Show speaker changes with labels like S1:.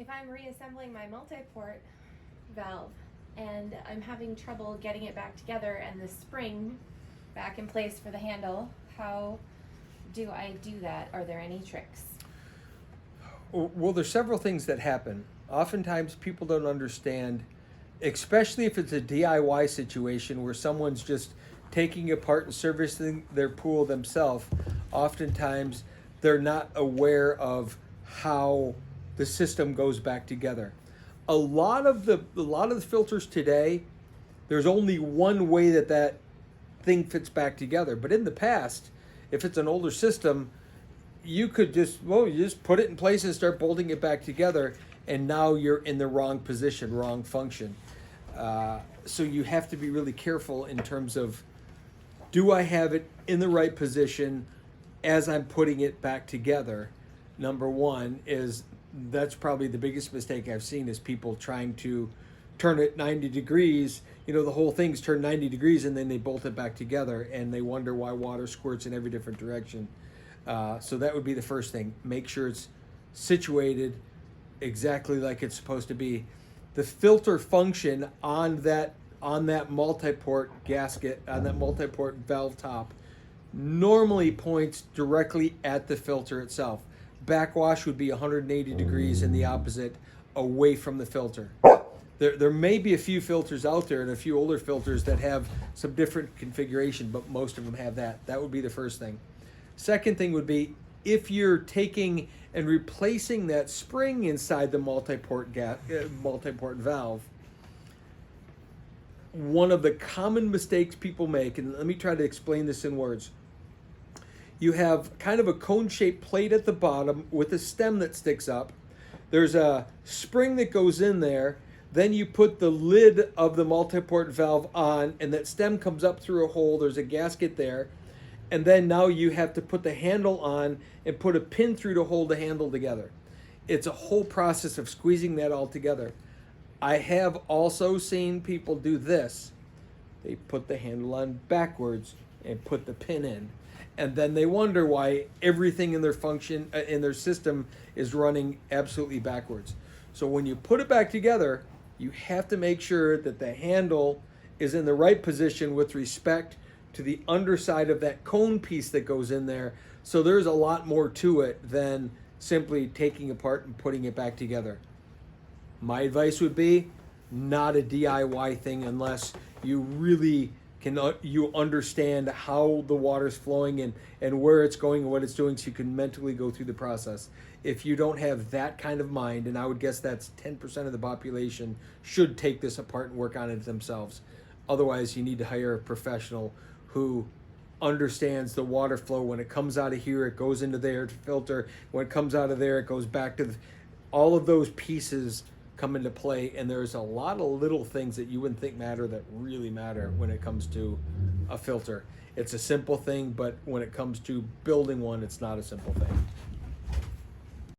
S1: if I'm reassembling my multi-port valve and I'm having trouble getting it back together and the spring back in place for the handle, how do I do that? Are there any tricks?
S2: Well, there's several things that happen. Oftentimes people don't understand, especially if it's a DIY situation where someone's just taking apart and servicing their pool themselves. Oftentimes they're not aware of how the system goes back together. A lot of the filters today, there's only one way that thing fits back together. But in the past, if it's an older system, you could you just put it in place and start bolting it back together, and now you're in the wrong position, wrong function. So you have to be really careful in terms of, do I have it in the right position as I'm putting it back together? Number one is, that's probably the biggest mistake I've seen, is people trying to turn it 90 degrees. The whole thing's turned 90 degrees and then they bolt it back together and they wonder why water squirts in every different direction. So that would be the first thing. Make sure it's situated exactly like it's supposed to be. The filter function on that multi-port gasket, on that multi-port valve top, normally points directly at the filter itself. Backwash would be 180 degrees and the opposite, away from the filter. There may be a few filters out there and a few older filters that have some different configuration, but most of them have that. That would be the first thing. Second thing would be, if you're taking and replacing that spring inside the multi-port valve, one of the common mistakes people make, and let me try to explain this in words. You have kind of a cone-shaped plate at the bottom with a stem that sticks up. There's a spring that goes in there. Then you put the lid of the multi-port valve on, and that stem comes up through a hole. There's a gasket there. And then now you have to put the handle on and put a pin through to hold the handle together. It's a whole process of squeezing that all together. I have also seen people do this. They put the handle on backwards and put the pin in. And then they wonder why everything in their system is running absolutely backwards. So when you put it back together, you have to make sure that the handle is in the right position with respect to the underside of that cone piece that goes in there. So there's a lot more to it than simply taking apart and putting it back together. My advice would be, not a DIY thing unless you really you understand how the water's flowing and where it's going and what it's doing, so you can mentally go through the process. If you don't have that kind of mind, and I would guess that's 10% of the population should take this apart and work on it themselves. Otherwise, you need to hire a professional who understands the water flow. When it comes out of here, it goes into there to filter. When it comes out of there, it goes back to all of those pieces come into play, and there's a lot of little things that you wouldn't think matter that really matter when it comes to a filter. It's a simple thing, but when it comes to building one, it's not a simple thing.